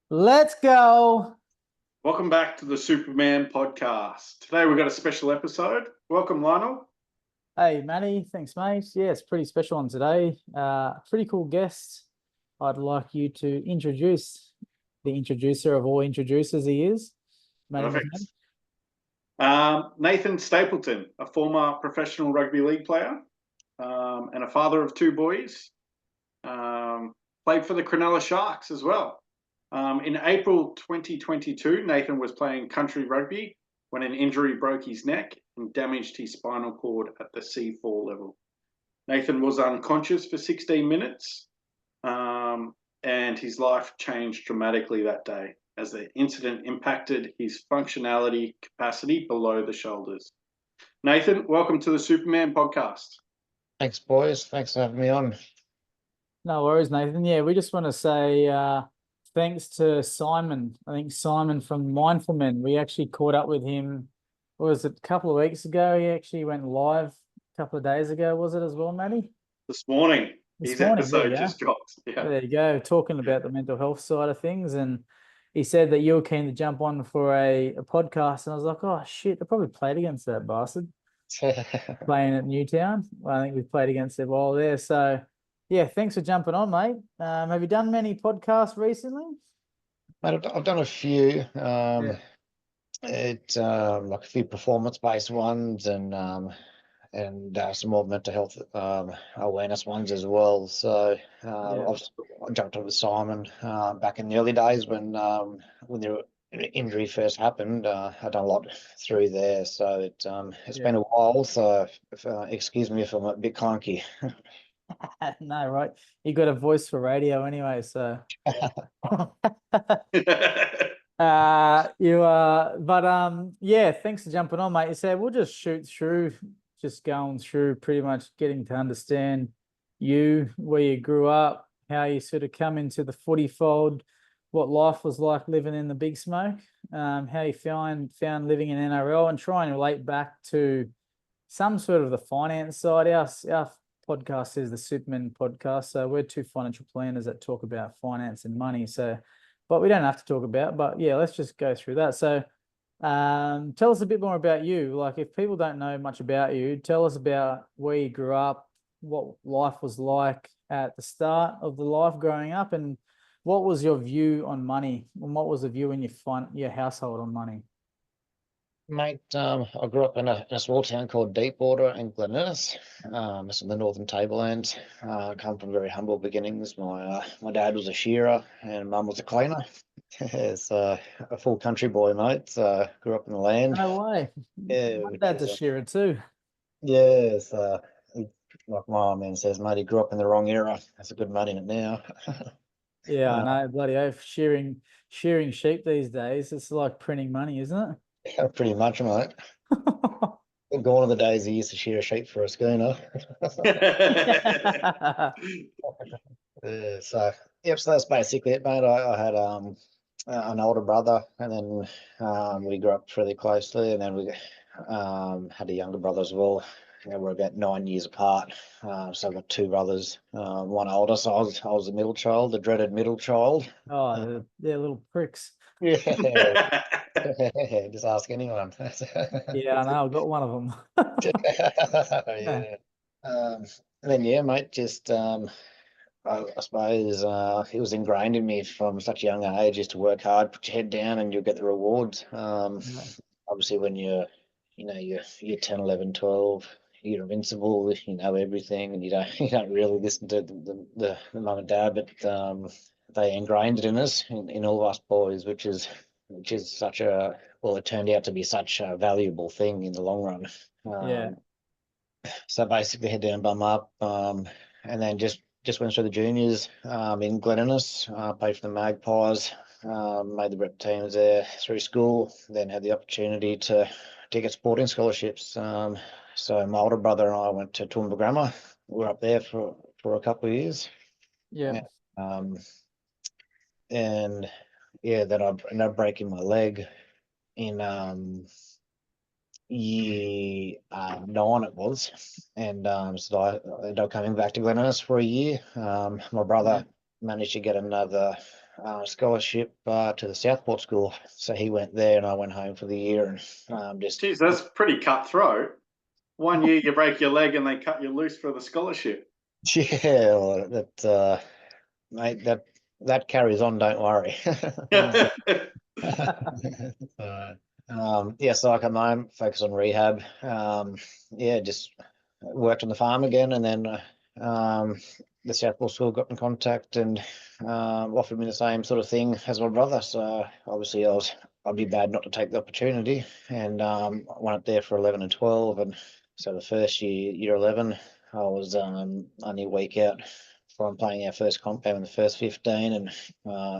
Let's go. Welcome back to the Supermen Podcast. Today we've got a special episode. Welcome, Lionel. Hey, Manny. Thanks, mate. Yeah, it's pretty special on today. Pretty cool guest. I'd like you to introduce the introducer of all introducers he is. Manny Perfect. McMahon. Nathan Stapleton, a former professional rugby league player and a father of two boys. Played for the Cronulla Sharks as well. In April 2022, Nathan was playing country rugby when an injury broke his neck and damaged his spinal cord at the C4 level. Nathan was unconscious for 16 minutes and his life changed dramatically that day as the incident impacted his functionality capacity below the shoulders. Nathan, welcome to the Supermen Podcast. Thanks, boys. Thanks for having me on. No worries, Nathan. Yeah, we just want to say thanks to Simon. I think Simon from Mindful Men. We actually caught up with him, what was it, a couple of weeks ago? He actually went live a couple of days ago, was it as well, Matty? This morning. His episode just dropped. Yeah. There you go, talking about the mental health side of things. And he said that you were keen to jump on for a podcast. And I was like, oh, shit, I probably played against that bastard. Playing at Newtown. Well, I think we played against them while there. So, yeah, thanks for jumping on, mate. Have you done many podcasts recently? Mate, I've done a few. Like a few performance-based ones and some more mental health awareness ones as well. So I jumped on with Simon back in the early days when the injury first happened. I'd done a lot through there, so it's been a while. So excuse me if I'm a bit clunky. No, right. You got a voice for radio anyway, so yeah, thanks for jumping on, mate. You said we'll just shoot through, just going through pretty much getting to understand you, where you grew up, how you sort of come into the footy fold, what life was like living in the big smoke, how you found living in NRL, and try and relate back to some sort of the finance side. Our podcast is the Supermen Podcast, so we're two financial planners that talk about finance and money. So, but we don't have to talk about. But yeah, let's just go through that. So, tell us a bit more about you. Like, if people don't know much about you, tell us about where you grew up, what life was like at the start of the life growing up, and what was your view on money, and what was the view in your household on money? Mate, I grew up in a small town called Deepwater in Glen Innes. It's in the northern tablelands. I come from very humble beginnings. My dad was a shearer and mum was a cleaner. It's a full country boy, mate. So grew up in the land. No way. Yeah, my dad's a shearer too. Yes, like my man says, mate, he grew up in the wrong era. That's a good mate in it now. Yeah, I know, bloody oath. Shearing sheep these days, it's like printing money, isn't it? Yeah, pretty much, mate. Gone are the days he used to shear a sheep for a schooner. So that's basically it, mate. I had an older brother, and then we grew up fairly closely, and then we had a younger brother as well. We're about 9 years apart. So I've got two brothers, one older. So I was the middle child, the dreaded middle child. Oh, they're little pricks. Yeah. Just ask anyone. Yeah, I know. I've got one of them. Yeah. And then mate, just I suppose it was ingrained in me from such a young age just to work hard, put your head down, and you'll get the rewards. Obviously, when you're 10, 11, 12, you're invincible. You know everything, and you don't really listen to the mum and dad, but they ingrained it in us, in all of us boys, which is such a, well, it turned out to be such a valuable thing in the long run. So basically head down, bum up, and then just went through the juniors in Glen Innes, played for the Magpies, made the rep teams there through school, then had the opportunity to get sporting scholarships. So my older brother and I went to Toowoomba Grammar. We were up there for a couple of years. And then I ended up breaking my leg in year 9 it was, and so I ended up coming back to Glen Innes for a year. My brother managed to get another scholarship to the Southport School. So he went there, and I went home for the year, and just Geez, that's pretty cutthroat. 1 year you break your leg and they cut you loose for the scholarship. yeah, well, that mate, that carries on. Don't worry. Yeah, so I come home, focus on rehab. Yeah, just worked on the farm again, and then the Southport School got in contact and offered me the same sort of thing as my brother. So obviously I'd be bad not to take the opportunity, and I went up there for 11 and 12, and so the first year 11, I was only a week out from playing our first comp game in the first 15, and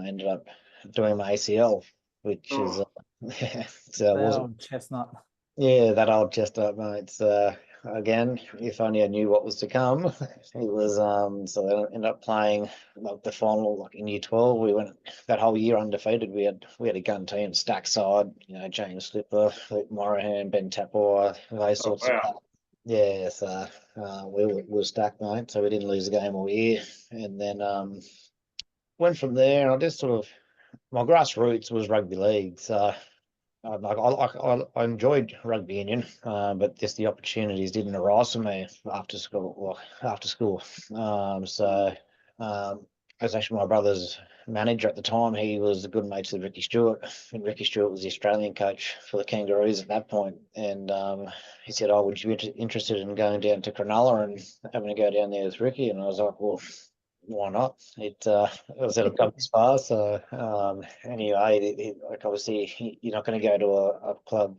ended up doing my ACL, which is so it That wasn't. old chestnut. Yeah, that old chestnut, mate. Again, if only I knew what was to come. It was so I ended up playing like the final like in year 12. We went that whole year undefeated. We had a gun team, stack side, James Slipper, Luke Morahan, Ben Tapor, those sorts wow. of. Yeah, so we were stacked, mate. So we didn't lose a game all year, and then went from there. And I just sort of my grassroots was rugby league, so. I enjoyed rugby union, but just the opportunities didn't arise for me after school. So I was actually my brother's manager at the time. He was a good mate to Ricky Stewart, and Ricky Stewart was the Australian coach for the Kangaroos at that point. And he said, "Oh, would you be interested in going down to Cronulla and having to go down there with Ricky?" And I was like, "Well, why not?" It was at a come this far. So anyway, like obviously you're not going to go to a club.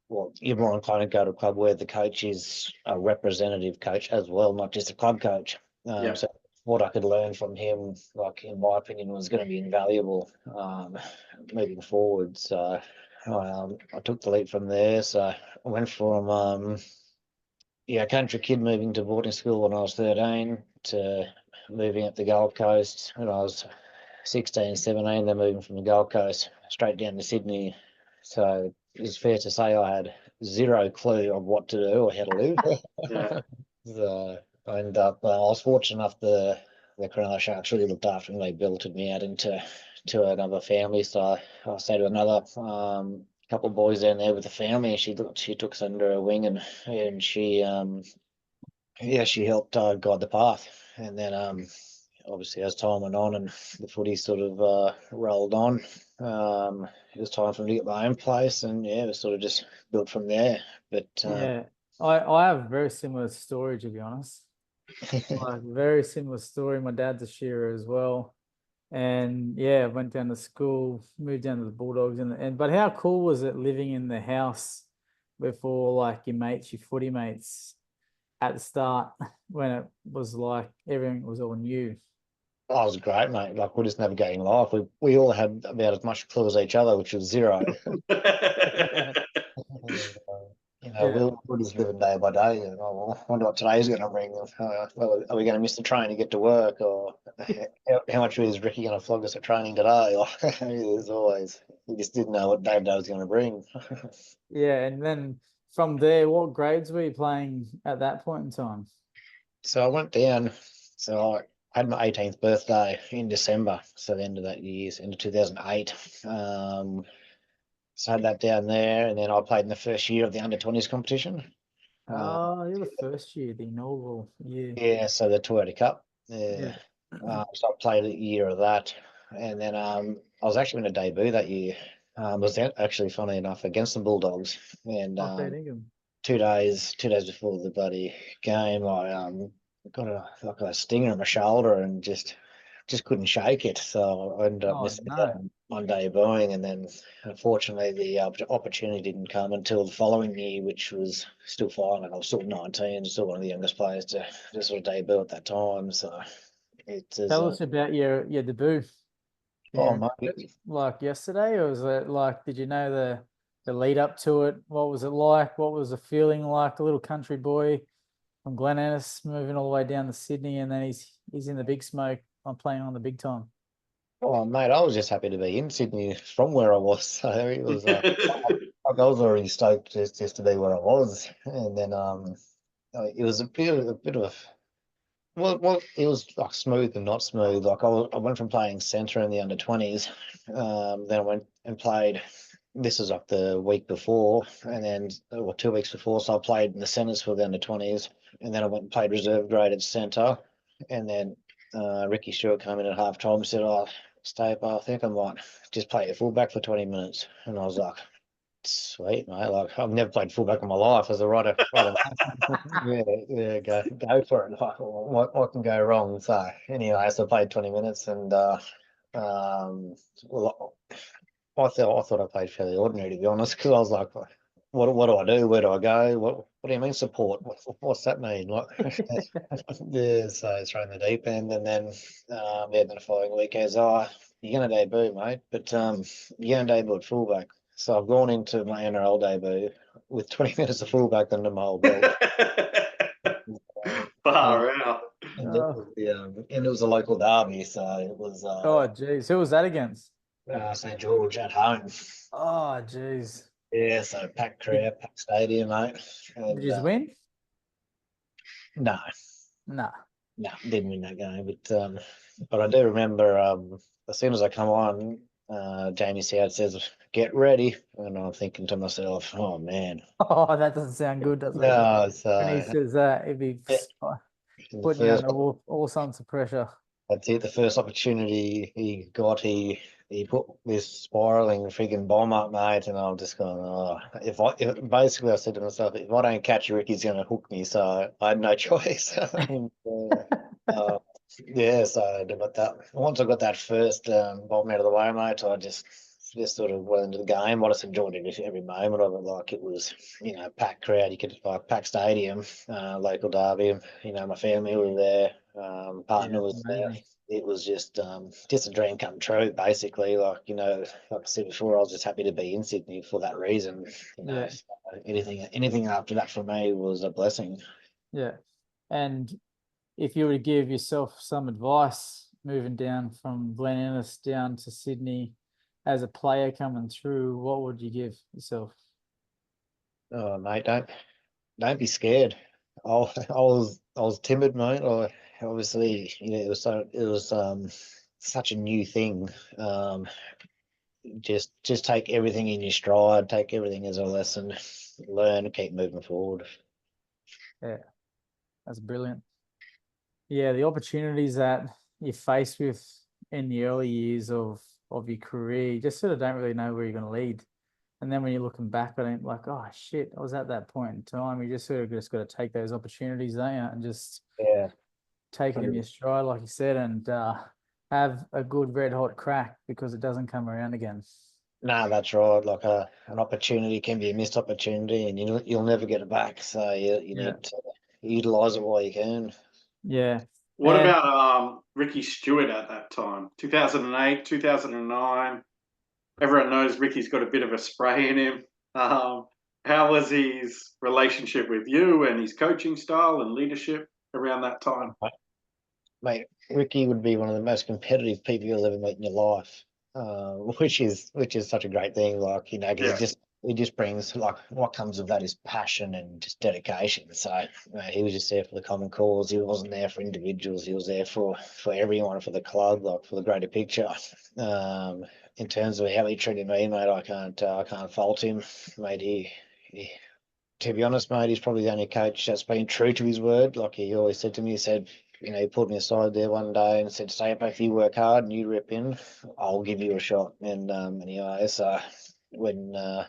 Well, you're more inclined to go to a club where the coach is a representative coach as well, not just a club coach. Yeah. So what I could learn from him, like in my opinion, was going to be invaluable moving forward. So I took the leap from there. So I went from country kid moving to boarding school when I was 13 to moving up the Gold Coast when I was 16, 17, then moving from the Gold Coast straight down to Sydney. So it's fair to say I had zero clue of what to do or how to live. Yeah. So I ended up, I was fortunate enough the Cronulla Sharks really looked after me. They belted me out into another family. So I stayed with another couple of boys down there with the family, and she took us under her wing, and she she helped guide the path. And then obviously as time went on and the footy sort of rolled on, it was time for me to get my own place, and it was sort of just built from there. But Yeah, I have a very similar story, to be honest. Like very similar story. My dad's a shearer as well, and yeah, went down to school, moved down to the Bulldogs, and but how cool was it living in the house with all like your mates, your footy mates at the start when it was like everything was all new. I was great, mate. Like we're just navigating life. We all had about as much clue as each other, which was zero. Yeah. We'll just live it day by day. And I wonder what today's going to bring. Well, are we going to miss the train to get to work, or how much is Ricky going to flog us at training today? Or there's always you just didn't know what day was going to bring. Yeah, and then from there, what grades were you playing at that point in time? So I went down. So I had my 18th birthday in December. So the end of that year, end of 2008. So I had that down there, and then I played in the first year of the under-20s competition. Oh, you're the first year, the inaugural year. Yeah, so the Toyota Cup. Yeah. So I played a year of that, and then I was actually going to debut that year. Was actually funny enough against the Bulldogs, and Oh, fair dinkum. 2 days before the bloody game, I got a stinger in my shoulder and just couldn't shake it. So I ended up Oh missing out no. on debuting, and then unfortunately the opportunity didn't come until the following year, which was still fine. And I was still 19, still one of the youngest players to sort of debut at that time. So it is. Tell us about your debut. Can you Oh, remember mate. it like yesterday, or was it like did you know the lead up to it? What was it like? What was the feeling like? A little country boy from Glen Ennis moving all the way down to Sydney, and then he's in the big smoke. I'm playing on the big time. Oh, mate, I was just happy to be in Sydney from where I was. So it was. I was already stoked just to be where I was, and then it was a bit of Well, it was like smooth and not smooth. Like I went from playing centre in the under-20s, then I went and played. This was like the week before, and then 2 weeks before, so I played in the centres for the under-20s, and then I went and played reserve grade at centre, and then Ricky Stewart came in at half time and said, "Oh, Stape, I think I might just play at fullback for 20 minutes," and I was like, "Sweet, mate! Like I've never played fullback in my life as a rider." Yeah, go for it. Like, what can go wrong? So anyway, so I played 20 minutes, and well, I thought I played fairly ordinary, to be honest, because I was like, what do I do? Where do I go? What do you mean support? What's that mean? Like, yeah, so throw in the deep end, and then then the following week goes, "Oh, you're gonna debut, mate, but you're gonna debut at fullback." So I've gone into my NRL debut with 20 minutes of fullback under my old belt. Far out. And it was a local derby, so it was Oh, geez. Who was that against? St George at home. Oh, geez. Yeah, so packed crowd, packed stadium, mate. Did And you win? no, Nah. didn't win that game, but I do remember as soon as I come on, Jamie Soward says, "Get ready," and I'm thinking to myself, "Oh man, Oh, that doesn't sound good, does it? no." When he So says that, it'd be in the putting you first, under all sorts of pressure. that's it. The first opportunity he got, he put this spiraling freaking bomb up, mate, and I'm just going, "Oh, if basically I said to myself, if I don't catch Ricky's going to hook me," so I had no choice. And, yeah, so but that once I got that first bomb out of the way, mate, I just sort of went into the game. I just enjoyed it every moment of it. Like it was, packed crowd. You could like packed stadium, local derby. My family were there, partner Yeah, was there. amazing. It was just a dream come true, basically. Like like I said before, I was just happy to be in Sydney for that reason. Yeah. So anything after that for me was a blessing. Yeah. And if you were to give yourself some advice moving down from Glen Innes down to Sydney as a player coming through, what would you give yourself? Oh, mate, don't be scared. I was timid, mate. Obviously, it was such a new thing. Just take everything in your stride, take everything as a lesson, learn, and keep moving forward. Yeah, that's brilliant. Yeah, the opportunities that you're faced with in the early years of your career, you just sort of don't really know where you're going to lead. And then when you're looking back on it, like, oh shit, I was at that point in time. You just sort of just got to take those opportunities, don't you? And just Yeah, take it in your stride, like you said, and have a good red hot crack because it doesn't come around again. no, that's right. Like an opportunity can be a missed opportunity, and you'll never get it back. So you need to utilize it while you can. Yeah. What And about Ricky Stewart at that time? 2008, 2009. Everyone knows Ricky's got a bit of a spray in him. How was his relationship with you and his coaching style and leadership around that time? Mate, Ricky would be one of the most competitive people you'll ever meet in your life, which is such a great thing. Like because he just brings like what comes of that is passion and just dedication. So he was just there for the common cause. He wasn't there for individuals. He was there for everyone, for the club, like for the greater picture. In terms of how he treated me, mate, I can't fault him, mate. He to be honest, mate, he's probably the only coach that's been true to his word. Like he always said to me, he said, he pulled me aside there one day and said, "Stay up, if you work hard and you rip in, I'll give you a shot." And anyway, so when the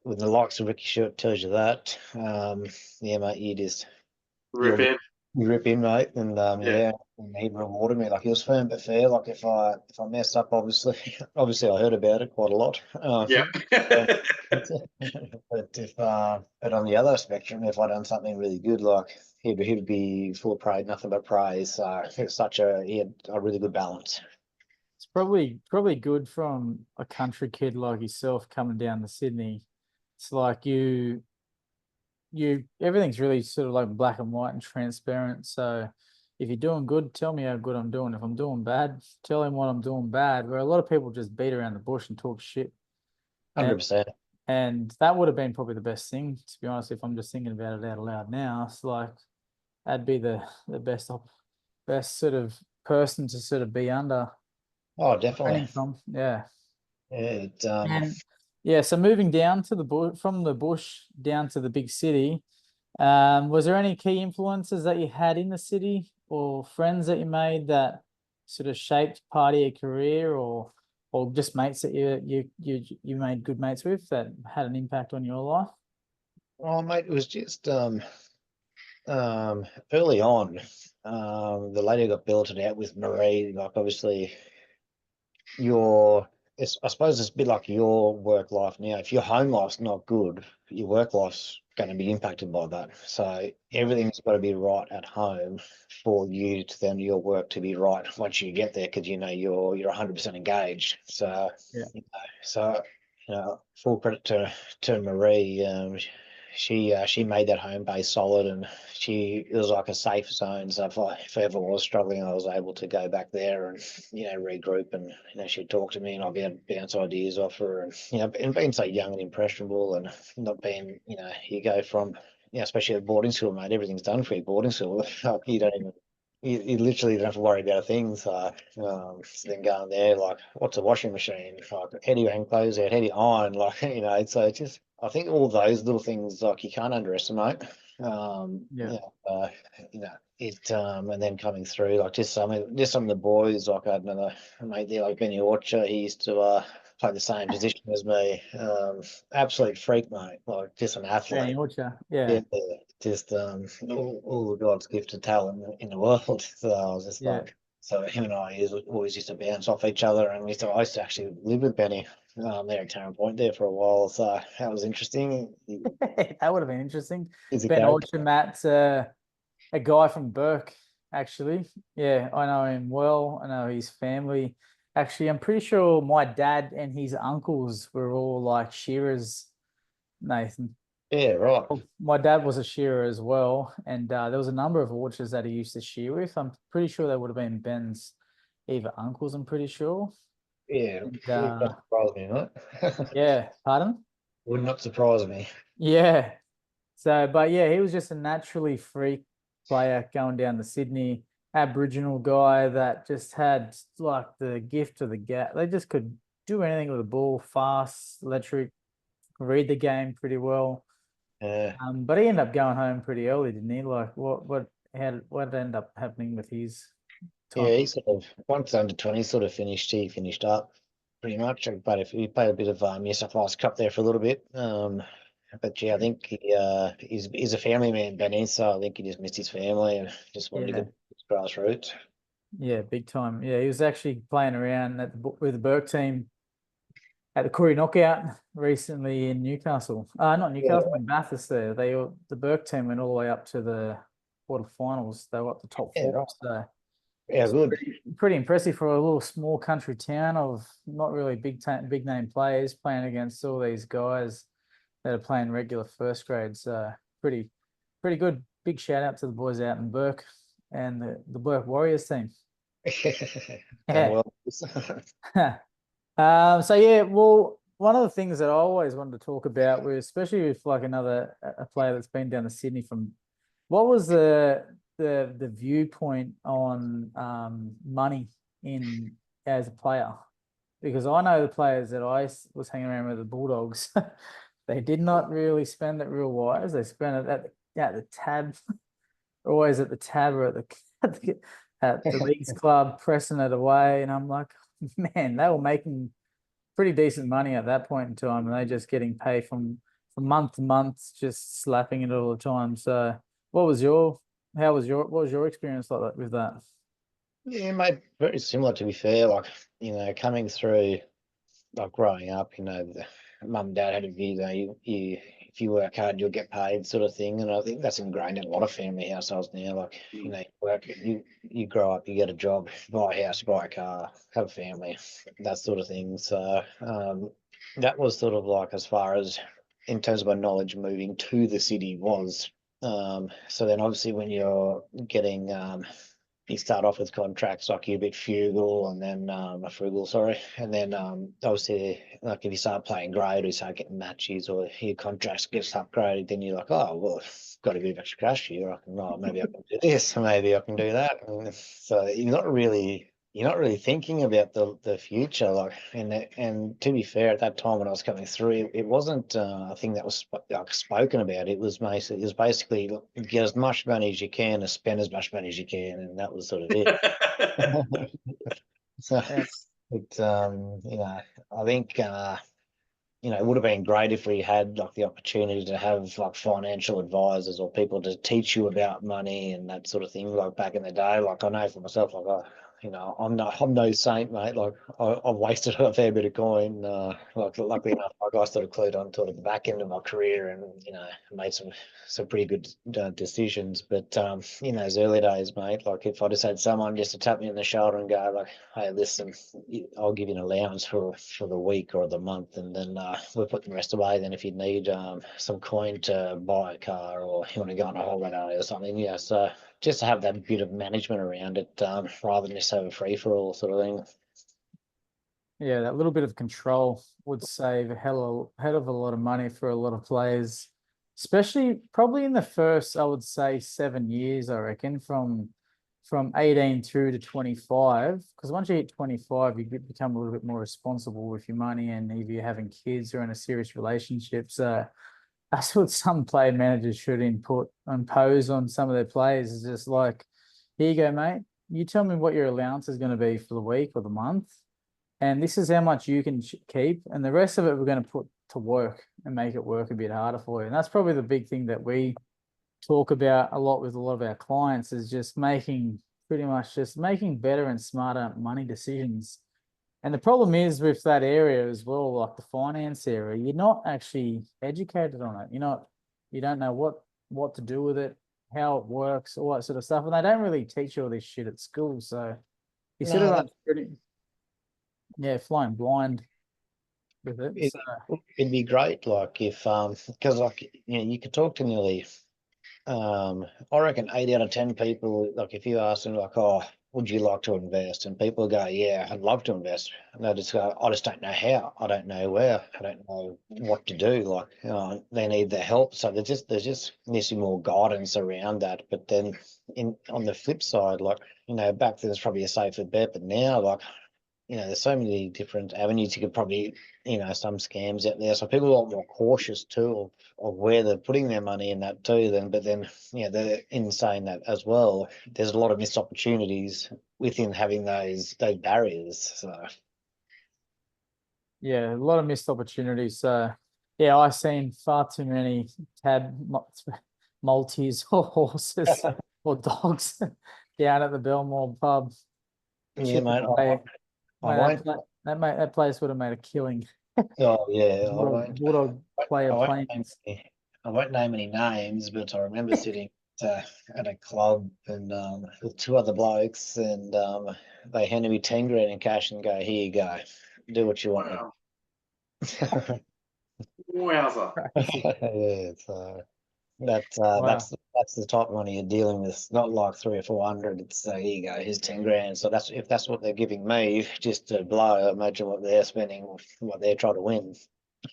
likes of Ricky Stewart tells you that, yeah, mate, Rip in. you rip in, mate, and Yeah. and he rewarded me. Like he was firm but fair. Like if I messed up, obviously, obviously I heard about it quite a lot. Yeah. But but on the other spectrum, if I done something really good, like he'd be full of praise, nothing but praise. He had a really good balance. it's probably good from a country kid like yourself coming down to Sydney. It's like you everything's really sort of like black and white and transparent. So if you're doing good, tell me how good I'm doing. If I'm doing bad, tell him what I'm doing bad. Where a lot of people just beat around the bush and talk shit. 100%. And that would have been probably the best thing, to be honest, if I'm just thinking about it out loud now. It's like that'd be the best sort of person to sort of be under Oh, definitely. training from. Yeah. Yeah, And yeah, so moving down to the bush, from the bush down to the big city, was there any key influences that you had in the city or friends that you made that sort of shaped part of your career, or just mates that you made good mates with that had an impact on your life? oh, mate, it was just early on. The lady I got billeted out with, Marie, like obviously I suppose it's a bit like your work life now. If your home life's not good, your work life's going to be impacted by that. So everything's got to be right at home for you to then your work to be right once you get there, because you're 100% engaged. So Yeah. so full credit to Marie. She made that home base solid, and it was like a safe zone. So if I ever was struggling, I was able to go back there and regroup, and she'd talk to me, and I'd be able to bounce ideas off her, and and being so young and impressionable, and not being you go from especially at boarding school, mate, everything's done for you at boarding school. You don't even you literally don't have to worry about a thing. So then going there, like, what's a washing machine? Like, how do you hang clothes out? How do you iron? Like, so it's just, I think all those little things, like, you can't underestimate. Yeah. And then coming through, like, just some of the boys, like, I had another mate there, like Benny Orcher. He used to play the same position as me. Absolute freak, mate. Like, just an athlete. Danny Orcher. Yeah. Just all the God's gifted talent in the world. So I was just Yeah. like, so him and I always used to bounce off each other, and I used to actually live with Benny there at Tarrant Point there for a while. So that was interesting. That would have been interesting. He's a Ben character. Orcher, Matt's a guy from Burke, actually. Yeah, I know him well. I know his family. Actually, I'm pretty sure my dad and his uncles were all like shearers, Nathan. Yeah, right. My dad was a shearer as well, and there was a number of orchards that he used to shear with. I'm pretty sure they would have been Ben's either uncles, I'm pretty sure. Yeah, And, would not surprise me, mate. yeah, pardon? Would not surprise me. Yeah. So, but yeah, he was just a naturally freak player going down to Sydney, Aboriginal guy that just had like the gift of the gap. They just could do anything with the ball, fast, electric, read the game pretty well. Yeah. But he ended up going home pretty early, didn't he? Like what ended up happening with his time? Yeah, he sort of, once under 20 sort of he finished up pretty much. He played a bit of New South Wales Cup there for a little bit. But yeah, I think he's a family man, Benny, so I think he just missed his family and just wanted to Yeah. get his grassroots. Yeah, big time. Yeah, he was actually playing around with the Burke team at the Koori Knockout recently in Newcastle. Not Newcastle, in Bathurst there. The Burke team went all the way up to the quarterfinals. They were up the top Yeah, four. right. So Yeah, good. pretty impressive for a little small country town of not really big name players playing against all these guys that are playing regular first grade. So pretty good. Big shout out to the boys out in Burke and the Burke Warriors team. Done Yeah. well. So yeah, well, one of the things that I always wanted to talk about was, especially with like a player that's been down to Sydney from, what was the viewpoint on money in as a player? Because I know the players that was hanging around with the Bulldogs, they did not really spend it real wise. They spent it at the tab, always at the tab or at the leagues club, pressing it away, and I'm like, man, they were making pretty decent money at that point in time, and they just getting paid from month to month, just slapping it all the time. So, what was your experience like that with that? Yeah, mate, very similar, to be fair. Like, coming through, like, growing up, the mum and dad had a view that if you work hard, you'll get paid, sort of thing. And I think that's ingrained in a lot of family households now. Like, you grow up, you get a job, buy a house, buy a car, have a family, that sort of thing. So that was sort of like, as far as in terms of my knowledge moving to the city was. So then obviously when you're getting you start off with contracts like you're a bit frugal and then frugal, sorry. And then obviously like if you start playing great or you start getting matches or your contracts gets upgraded, then you're like, oh well, I've got a bit of extra cash here. I can maybe I can do this, maybe I can do that. And so you're not really thinking about the future, like, and to be fair, at that time when I was coming through, it wasn't a thing that was like spoken about. It was basically get as much money as you can and spend as much money as you can, and that was sort of it. So Yeah. it I think it would have been great if we had like the opportunity to have like financial advisors or people to teach you about money and that sort of thing. Like back in the day, like I know for myself, like I'm no saint, mate. Like I've wasted a fair bit of coin. Like luckily enough, like I sort of clued on to the back end of my career and made some pretty good decisions. But in those early days, mate, like if I just had someone just to tap me on the shoulder and go like, hey, listen, I'll give you an allowance for the week or the month, and then we'll put the rest away. Then if you need some coin to buy a car or you want to go on a holiday or something, yeah. So just to have that bit of management around it, rather than just have a free for all sort of thing. Yeah, that little bit of control would save a hell of a lot of money for a lot of players, especially probably in the first, I would say, 7 years, I reckon, from 18 through to 25. Because once you hit 25, you become a little bit more responsible with your money, and if you're having kids or in a serious relationship. So that's what some player managers should impose on some of their players. Is just like, here you go, mate. You tell me what your allowance is going to be for the week or the month, and this is how much you can keep, and the rest of it we're going to put to work and make it work a bit harder for you. And that's probably the big thing that we talk about a lot with a lot of our clients, is just making better and smarter money decisions. And the problem is with that area as well, like the finance area, you're not actually educated on it. You don't know what to do with it, how it works, all that sort of stuff. And they don't really teach you all this shit at school. So you sort of No, run flying blind with it. it, So it'd be great, like if because like you could talk to nearly I reckon 8 out of 10 people, like if you ask them like, oh, would you like to invest? And people go, yeah, I'd love to invest. And they just go, I just don't know how. I don't know where. I don't know what to do. Like, they need the help. So there's just missing more guidance around that. But then on the flip side, like, back then it's probably a safer bet, but now like, there's so many different avenues you could probably, some scams out there. So people are a lot more cautious too of where they're putting their money in that too. But then, they're in saying that as well, there's a lot of missed opportunities within having those barriers. So yeah, a lot of missed opportunities. So yeah, I've seen far too many multis or horses or dogs down at the Belmore pub. yeah, Chipping mate, away. I Mate, won't. that place would have made a killing. Oh yeah, Bulldog player I won't planes. I won't name any names, but I remember sitting at a club and with two other blokes, and they handed me 10 grand in cash and go, "Here you go, do what you want." Wow. Yeah, Wowza. so that's Wow. that's the type of money you're dealing with. It's not like 300 or 400. It's here you go, here's 10 grand. So if that's what they're giving me just to blow, imagine what they're spending, what they're trying to win.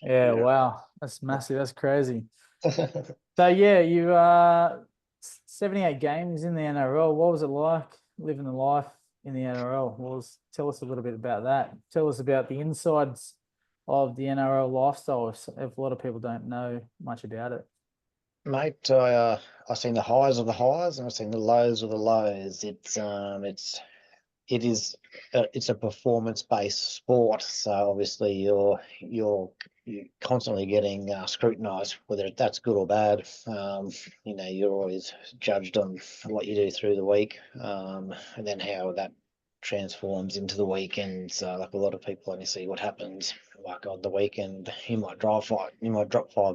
Yeah, Yeah. wow. That's massive. That's crazy. So yeah, you 78 games in the NRL. What was it like living the life in the NRL? Tell us a little bit about that. Tell us about the insides of the NRL lifestyle if a lot of people don't know much about it. Mate, I've seen the highs of the highs and I've seen the lows of the lows. It's a performance based sport, so obviously you're constantly getting scrutinized, whether that's good or bad. You're always judged on what you do through the week, and then how that transforms into the weekend. So like a lot of people only see what happens like on the weekend. You might drop 5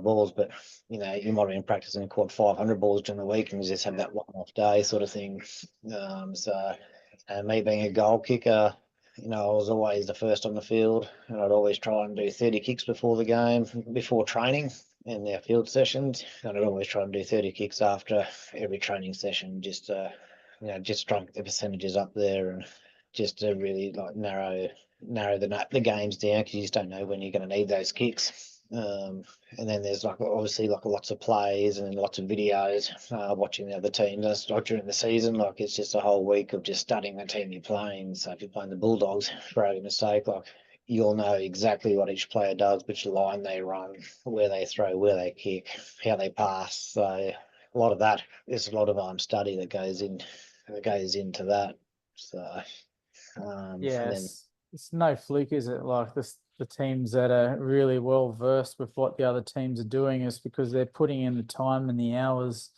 balls, but you might have been practicing and caught 500 balls during the week and you just have that one-off day sort of thing. And me being a goal kicker, I was always the first on the field, and I'd always try and do 30 kicks before the game, before training and their field sessions. And I'd always try and do 30 kicks after every training session, just to just try and get the percentages up there and just to really like narrow the games down, because you just don't know when you're going to need those kicks. And then there's like obviously like lots of plays and then lots of videos, watching the other teams. That's like during the season, like it's just a whole week of just studying the team you're playing. So if you're playing the Bulldogs, for argument's sake, like you'll know exactly what each player does, which line they run, where they throw, where they kick, how they pass. So a lot of that, there's a lot of study that goes into that. So and then it's no fluke, is it? Like the teams that are really well versed with what the other teams are doing is because they're putting in the time and the hours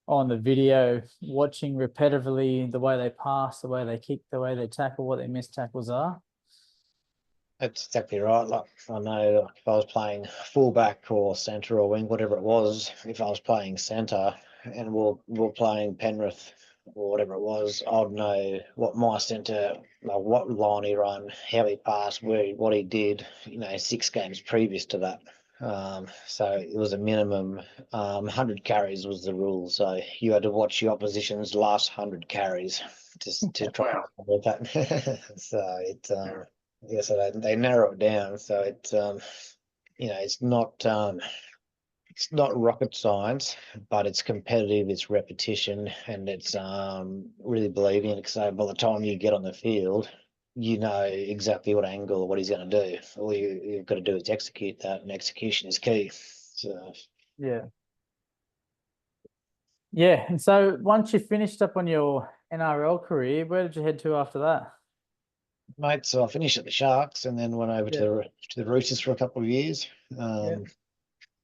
on the video, watching repetitively the way they pass, the way they kick, the way they tackle, what their missed tackles are. That's exactly right. Like I know if I was playing fullback or centre or wing, whatever it was, if I was playing centre and we're playing Penrith or whatever it was, I'd know what my centre, like what line he run, how he passed, what he did, 6 games previous to that. So it was a minimum 100 carries was the rule. So you had to watch your opposition's last 100 carries just to try and avoid that. So it so they narrow it down. So it's not rocket science, but it's competitive, it's repetition, and it's really believing it. So by the time you get on the field, you know exactly what angle or what he's going to do. All you've got to do is execute that, and execution is key. So Yeah. And so once you finished up on your NRL career, where did you head to after that? mate, so I finished at the Sharks and then went over to the Roosters for a couple of years.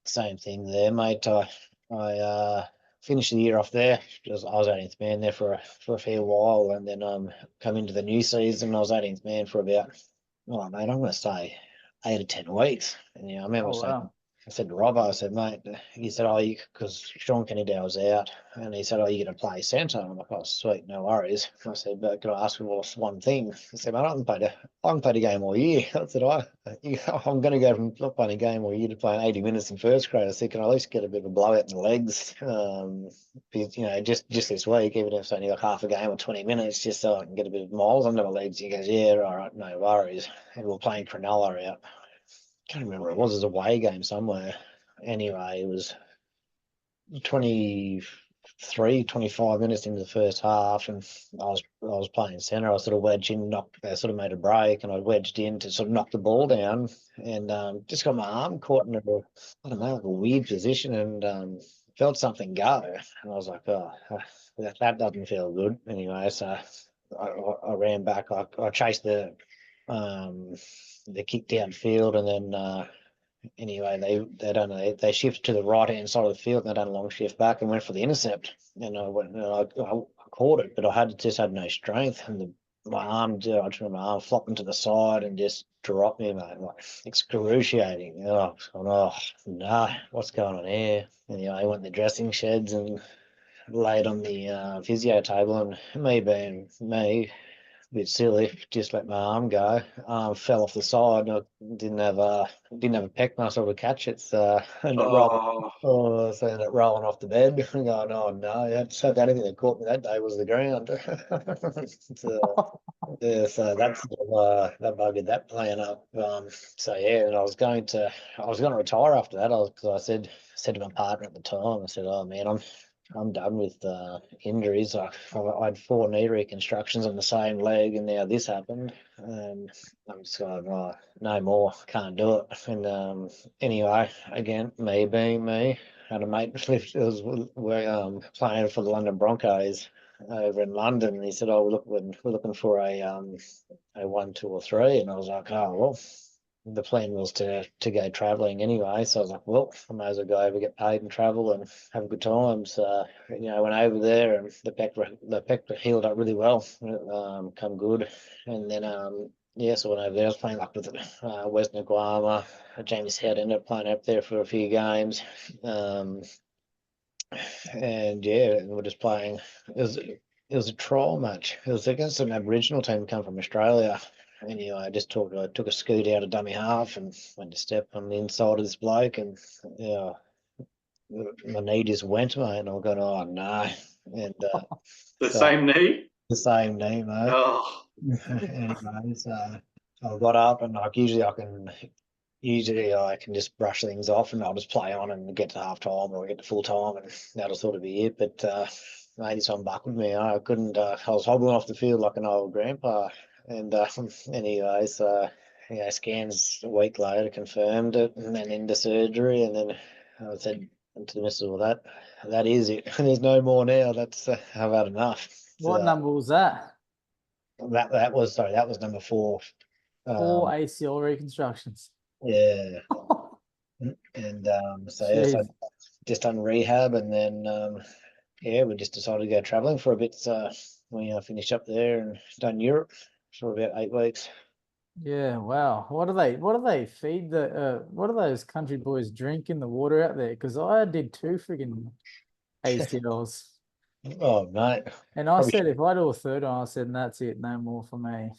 Same thing there, mate. I finished the year off there. I was 18th man there for a fair while, and then come into the new season. I was 18th man for about, mate, I'm going to say 8 or 10 weeks. And I remember saying, I said to Robbo, I said, mate, he said, because Sean Kennedy was out, and he said, you're going to play centre. I'm like, oh, sweet, no worries. I said, but can I ask you one thing? I said, mate, I haven't played a game all year. I said, I'm going to go from not playing a game all year to playing 80 minutes in first grade. I said, can I at least get a bit of a blowout in the legs? Just this week, even if it's only like half a game or 20 minutes, just so I can get a bit of miles under my legs. He goes, yeah, all right, no worries. And we're playing Cronulla out. Can't remember what it was. It was a away game somewhere. Anyway, it was 25 minutes into the first half, and I was playing centre. I sort of wedged in, sort of made a break, and I wedged in to sort of knock the ball down, and just got my arm caught in like a weird position, and felt something go, and I was like, oh, that doesn't feel good. Anyway, so I ran back. I chased the kick downfield, and then anyway, they shifted to the right hand side of the field, and they done a long shift back and went for the intercept. And I went, and I caught it, but I just had no strength, and my arm, I just remember my arm flopping to the side and just dropped me, mate, like excruciating. Oh no, what's going on here? Anyway, I went in the dressing sheds and laid on the physio table, and me being me, bit silly, just let my arm go. Fell off the side. I didn't have a pec muscle to catch it, so ended up rolling off the bed. Going, oh no! So the only thing that caught me that day was the ground. So that's that buggered that plan up. And I was going to retire after that. Because I said to my partner at the time, I said, oh man, I'm done with injuries. I had 4 knee reconstructions on the same leg, and now this happened. I'm just going, oh, no more, can't do it. And anyway, again, me being me, had a mate was playing for the London Broncos over in London, and he said, "Oh, we're looking for a 1, 2, or 3," and I was like, "Oh well." The plan was to go travelling anyway, so I was like, well, I may as well go over, get paid and travel and have a good time. So, I went over there, and the pec healed up really well, come good. And then, so I went over there. I was playing up with Western Guama. James Head ended up playing up there for a few games. And we're just playing. It was a trial match. It was against an Aboriginal team come from Australia. Anyway, I just took a scoot out of dummy half and went to step on the inside of this bloke, and my knee just went, mate, and I'm going, oh no. and The so same knee. the same knee, mate. Oh, Anyway, so I got up and usually I can just brush things off and I'll just play on and get to half time or get to full time and that'll sort of be it. But mate, this one buckled me. I couldn't. I was hobbling off the field like an old grandpa. And anyway, so scans a week later confirmed it, and then into surgery, and then I said to the missus, "Well, that is it. There's no more now. That's I've had enough." What So, number was that? that was number 4. 4 ACL reconstructions. Yeah, and so Jeez. just done rehab, and then we just decided to go travelling for a bit. So we finished up there and done Europe for about 8 weeks. Yeah, wow. What do they feed what do those country boys drink in the water out there? Because I did 2 friggin' ACLs. Oh, mate. And I Probably, said if I do a third one, I said that's it, no more for me.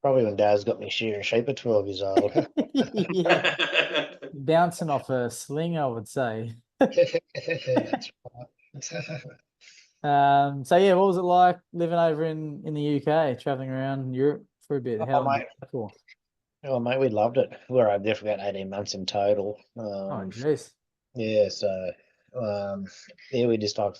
probably when Dad's got me shearing sheep at 12 years old. Yeah. Bouncing off a sling, I would say. That's right. So yeah, what was it like living over in the UK, traveling around Europe for a bit? How long mate. was that for? Oh, mate, we loved it. We were over there for about 18 months in total. Oh, jeez. Yeah, so we just like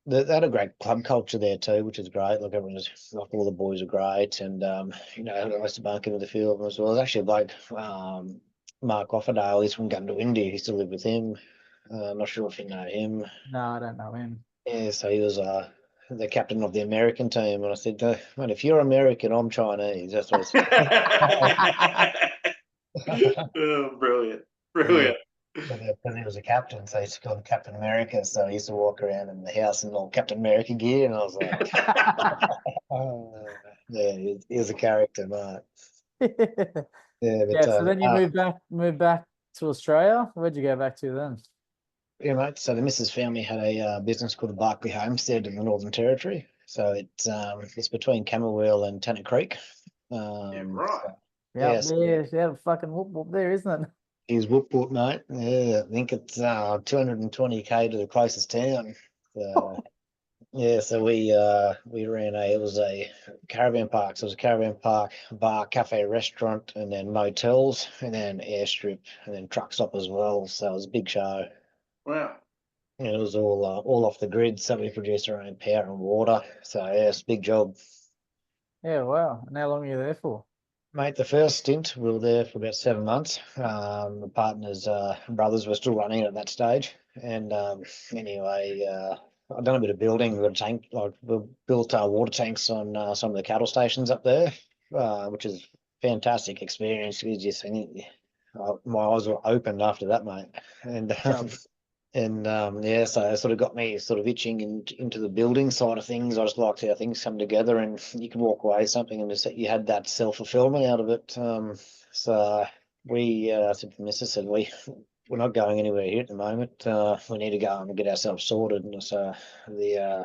they had a great club culture there too, which is great. Like everyone was like all the boys are great, and I used to bunk into the field as well. There's actually a bloke, Mark Offerdale, he's from Gundawindi. He used to live with him. I'm not sure if you know him. No, I don't know him. Yeah, so he was the captain of the American team, and I said, "Man, if you're American, I'm Chinese." That's what I said. oh, brilliant. Brilliant. Because he was a captain, so he used to call him Captain America. So he used to walk around in the house in all Captain America gear, and I was like, he was a character, mate. Yeah, but Yeah, so then you moved back to Australia. Where'd you go back to then? yeah, mate. So the missus family had a business called the Barclay Homestead in the Northern Territory. So it's between Camberwell and Tanner Creek. Yeah, right. Yeah, Yes. yeah, fucking whoop whoop there, isn't it? He's whoop whoop, mate. Yeah, I think it's 220k to the closest town. So, yeah, so we ran it was a caravan park. So it was a caravan park, bar, cafe, restaurant, and then motels, and then airstrip, and then truck stop as well. So it was a big show. Wow. And it was all off the grid. So we produced our own power and water. So yeah, it's a big job. Yeah, wow. And how long are you there for? Mate, the first stint, we were there for about 7 months. The partners' brothers were still running it at that stage. And anyway, I've done a bit of building. We built water tanks on some of the cattle stations up there, which is fantastic experience. You just think, my eyes were opened after that, mate. And so it sort of got me sort of itching into the building side of things. I just liked how things come together, and you can walk away something and just you had that self-fulfillment out of it. So we said to Mrs. said we're not going anywhere here at the moment. We need to go and get ourselves sorted. And so the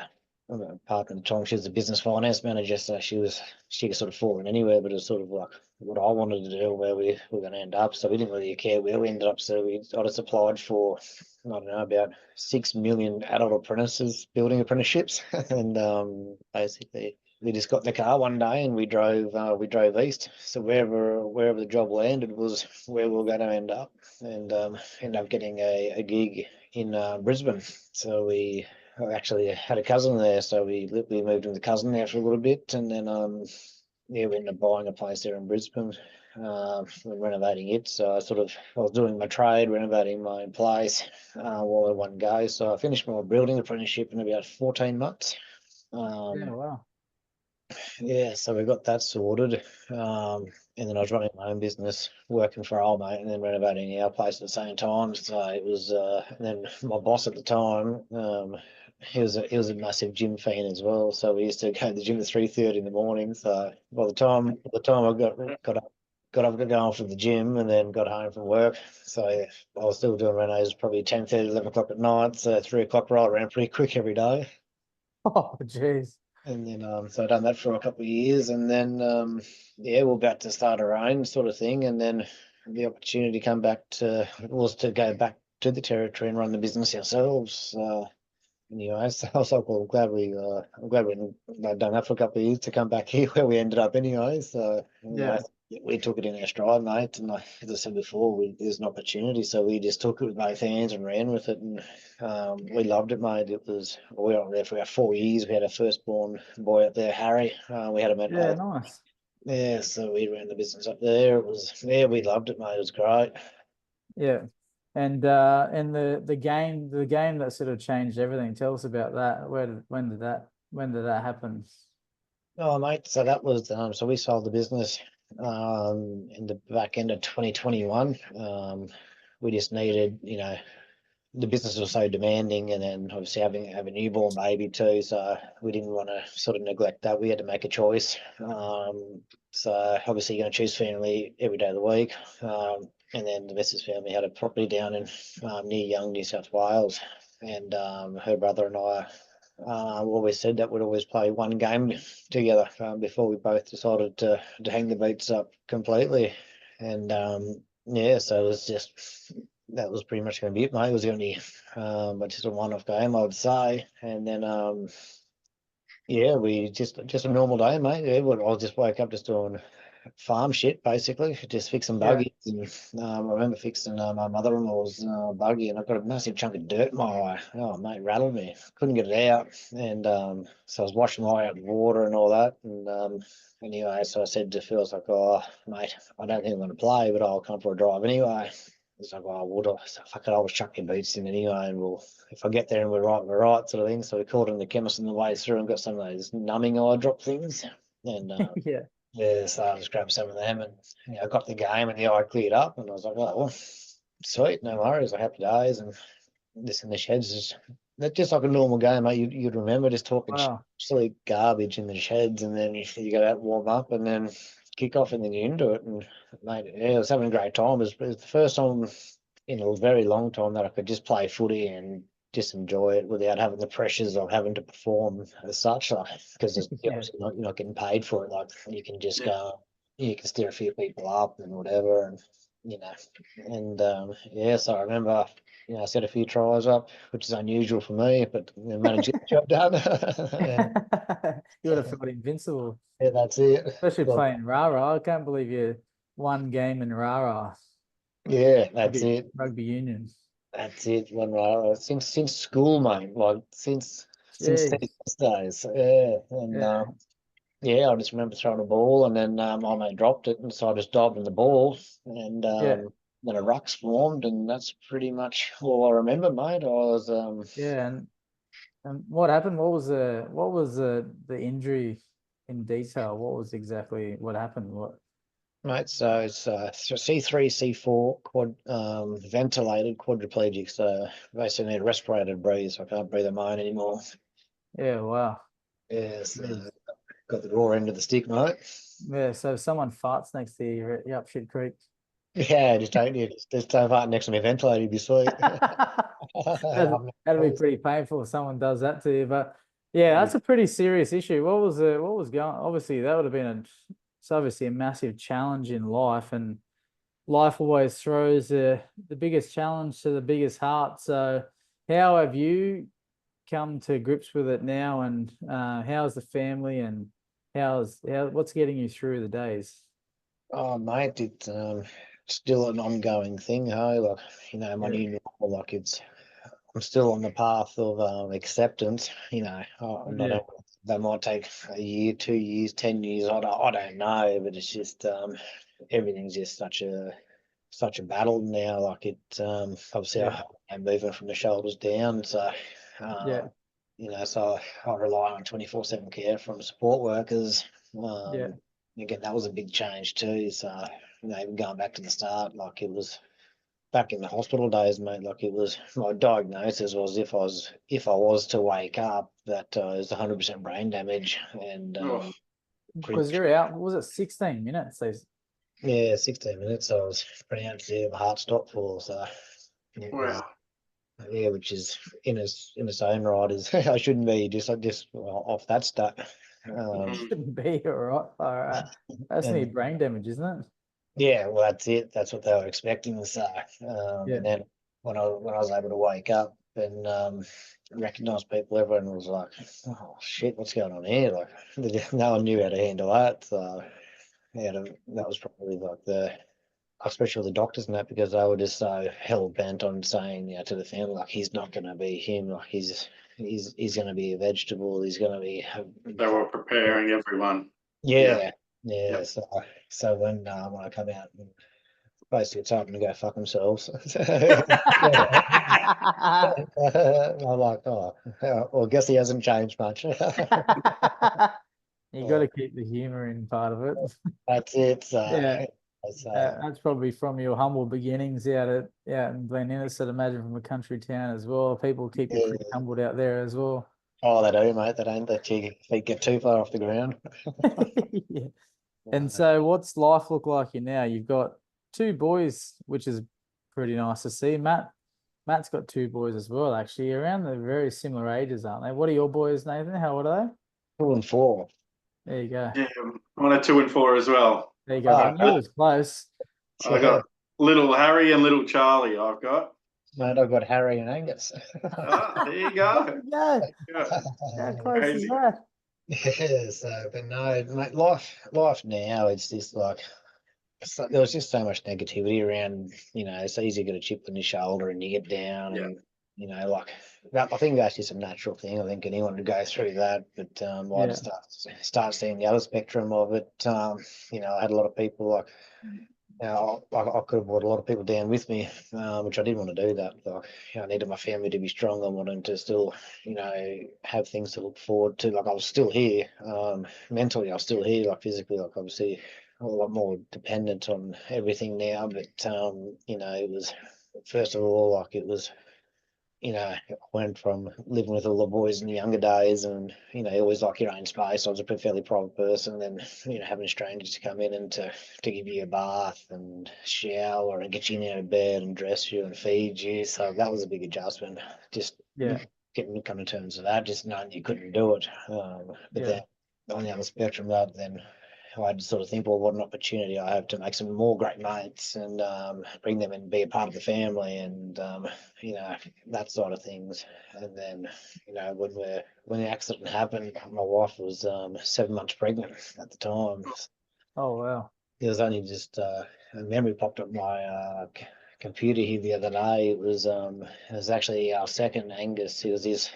partner at the time, she was the business finance manager, so she could sort of fall in anywhere, but it was sort of like what I wanted to do, where we were going to end up. So we didn't really care where we ended up. So I just applied for, I don't know, about 6 million adult apprentices, building apprenticeships, and basically we just got in the car one day and we drove east. So wherever the job landed was where we were going to end up, and ended up getting a gig in Brisbane. So I actually had a cousin there, so we moved in with a cousin there for a little bit, and then we ended up buying a place there in Brisbane, and renovating it. So I was doing my trade, renovating my own place while I one go. So I finished my building apprenticeship in about 14 months. Yeah, wow. Yeah, so we got that sorted. And then I was running my own business, working for old mate, and then renovating our place at the same time. So it was, and then my boss at the time, he was a massive gym fan as well. So we used to go to the gym at 3:30 in the morning. So by the time I got up to go off to the gym and then got home from work, so I was still doing renos probably 10:30, 11 o'clock at night. So 3 o'clock roll around pretty quick every day. Oh, jeez. And then, so I done that for a couple of years, and then, we're about to start our own sort of thing. And then the opportunity was to go back to the territory and run the business ourselves. anyway, so I was like, well, I'm glad we've done that for a couple of years to come back here where we ended up anyway. So, Yeah. we took it in our stride, mate. And like, as I said before, there's an opportunity. So we just took it with both hands and ran with it. And we loved it, mate. We were there for about 4 years. We had our firstborn boy up there, Harry. We had him at, Yeah, nice. yeah, so we ran the business up there. We loved it, mate. It was great. Yeah. And the game that sort of changed everything. Tell us about that. When did that happen? Oh, mate. So that was, so we sold the business in the back end of 2021. We just needed, the business was so demanding, and then obviously have a newborn baby too. So we didn't want to sort of neglect that. We had to make a choice. So obviously you're going to choose family every day of the week. And then the missus family had a property down in near Young, New South Wales, and her brother and I always said that we'd always play one game together before we both decided to hang the boots up completely. And yeah, so it was just, that was pretty much going to be it, mate. It was going to be just a one-off game, I would say. And then yeah, we just a normal day, mate. Yeah, I just woke up just doing farm shit, basically, just fixing Yeah. buggies. And I remember fixing my mother-in-law's buggy, and I got a massive chunk of dirt in my eye. Oh, mate, rattled me. Couldn't get it out. And so I was washing my eye out with water and all that. And anyway, so I said to Phil, I was like, oh, mate, I don't think I'm going to play, but I'll come for a drive anyway. He's like, oh, would I? So fuck it, I'll just chuck your boots in anyway, and if I get there and we're right, sort of thing. So we called in the chemist on the way through and got some of those numbing eye drop things. And Yeah. yeah, so I just grabbed some of them, and I got the game, and the eye cleared up, and I was like, oh, well, sweet, no worries, happy days. And this in the sheds is just like a normal game, mate. You'd remember just talking Wow. absolute garbage in the sheds, and then you go out and warm up, and then kick off, and then you're into it. And mate, yeah, I was having a great time. It was the first time in a very long time that I could just play footy and just enjoy it without having the pressures of having to perform as such, like, because Yeah. you're not getting paid for it. Like, you can just Yeah. go, you can steer a few people up and whatever, and and yeah. So I remember, I set a few tries up, which is unusual for me, but managed to get the job done. You would have felt invincible, Yeah, that's it. especially Well, playing Rara. I can't believe you won game in Rara. yeah, that's it. Rugby union. That's it. One right. Since school, mate. Like since Jeez. tennis days. Yeah, and Yeah. yeah, I just remember throwing a ball, and then my mate dropped it, and so I just dived in the ball, and Yeah. then a ruck swarmed, and that's pretty much all I remember, mate. I was Yeah. And what happened? What was the injury in detail? What was exactly what happened? What? mate. So it's C3, C4 ventilated quadriplegic. So basically, need a respirator to breathe. So I can't breathe on my own anymore. Yeah. Wow. Yeah, so Jeez. got the raw end of the stick, mate. Yeah. So if someone farts next to you, you're up shit creek. Yeah, just don't park next to me ventilator, you'd be sweet. That'd be pretty painful if someone does that to you. But yeah, that's a pretty serious issue. What was going? Obviously, that would have been it's obviously a massive challenge in life, and life always throws the biggest challenge to the biggest heart. So, how have you come to grips with it now, and how's the family, and what's getting you through the days? Oh, mate, it's still an ongoing thing, hey? Like, my Yeah. new normal, like I'm still on the path of acceptance, I'm not Yeah. that might take a year, 2 years, 10 years, I don't know, but it's just everything's just such a battle now. Like, obviously Yeah. I'm moving from the shoulders down, so Yeah. so I rely on 24/7 care from support workers. Yeah. Again, that was a big change too. So, even going back to the start, like, it was back in the hospital days, mate. Like, it was, my diagnosis was, if I was to wake up, that it was 100% brain damage, and Oh, pretty Because much, you're out. What was it 16 minutes? So yeah, 16 minutes. I was pretty much the heart stopped for. So it was, wow. yeah, which is in its own right is I shouldn't be just off that stat. Mhm. shouldn't be all right. All right. That's near And brain damage, isn't it? yeah, well, that's it. That's what they were expecting. So, Yeah. and then when I was able to wake up, and recognised people. Everyone was like, "Oh shit, what's going on here?" Like, no one knew how to handle that. So yeah, that was probably like especially the doctors and that, because they were just so hell bent on saying, to the family, like, he's not going to be him. Like, he's going to be a vegetable. He's going to be. They were preparing everyone. Yeah. Yep. So when I come out, and basically told them to go fuck themselves. I'm like, oh, well, I guess he hasn't changed much. You got to keep the humor in part of it. That's it. Yeah. So, That's probably from your humble beginnings out in Glen Innes. I'd imagine from a country town as well. People keep you pretty humbled out there as well. oh, they do, mate. They don't let your feet get too far off the ground. Yeah. And so, what's life look like here now? You've got two boys, which is pretty nice to see. Matt's got two boys as well, actually, around the very similar ages, aren't they? What are your boys, Nathan? How old are 2 and 4. they? There you go. Yeah, I'm on a 2 and 4 as well. There you go. I knew it was close. I got little Harry and little Charlie. I've got. Mate, I've got Harry and Angus. There you go. Yeah. Yeah. How close Crazy. is that? Yeah, so, but no, mate, life now, it's just like, there was just so much negativity around, it's easy to get a chip on your shoulder and you get down, Yeah. and, like, I think that's just a natural thing. I think anyone would go through that, but I just start seeing the other spectrum of it. I had a lot of people like, I could have brought a lot of people down with me, which I didn't want to do that. Like, I needed my family to be strong. I wanted to still, have things to look forward to. Like, I was still here, mentally, I was still here. Like, physically, like, obviously, a lot more dependent on everything now. But it was, first of all, like, it was, I went from living with all the boys in the younger days, and you always like your own space. I was a fairly private person, then having strangers to come in and to give you a bath and shower and get you out of bed and dress you and feed you. So that was a big adjustment. Just coming to terms with that, just knowing you couldn't do it. But then on the other spectrum of that, then I had to sort of think, well, what an opportunity I have to make some more great mates and bring them and be a part of the family, and that sort of things. And then when the accident happened, my wife was 7 months pregnant at the time. Oh wow! It was only just a memory popped up my computer here the other day. It was actually our second Angus. He was his.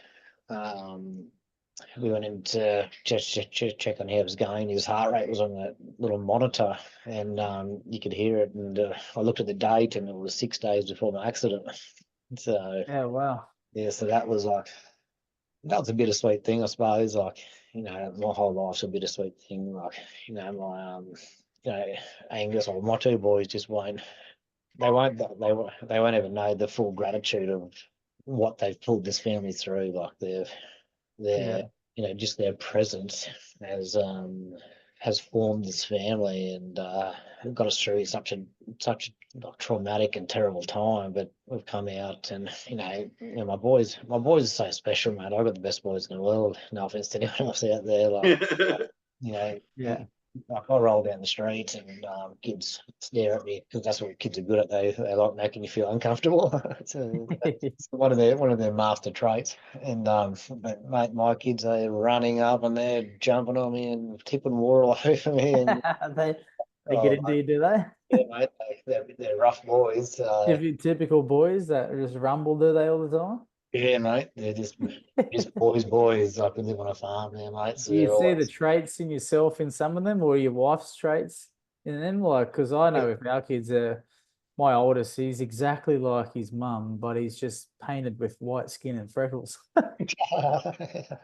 We went in to check on how he was going. His heart rate was on that little monitor, and you could hear it. And I looked at the date, and it was 6 days before my accident. So yeah, wow. Yeah, so that was a bittersweet thing, I suppose. Like, my whole life's a bittersweet thing. Like, my Angus, or my two boys, just won't. They won't ever know the full gratitude of what they've pulled this family through. Like, their just their presence has formed this family, and got us through such a traumatic and terrible time. But we've come out, and my boys are so special, mate. I've got the best boys in the world. No offense to anyone else out there, like like, I roll down the street and kids stare at me, because that's what kids are good at. They like making you feel uncomfortable. It's one of their master traits. And but mate, my kids are running up and they're jumping on me and tipping water all over me. And they get into you, do they? Yeah, mate, they're rough boys. Typical boys that just rumble, do they, all the time? Yeah, mate, they're just boys. Like, we live on a farm there, mate. So do you see the traits in yourself in some of them, or your wife's traits in them? Like, because I know if our kids are, my oldest, he's exactly like his mum, but he's just painted with white skin and freckles.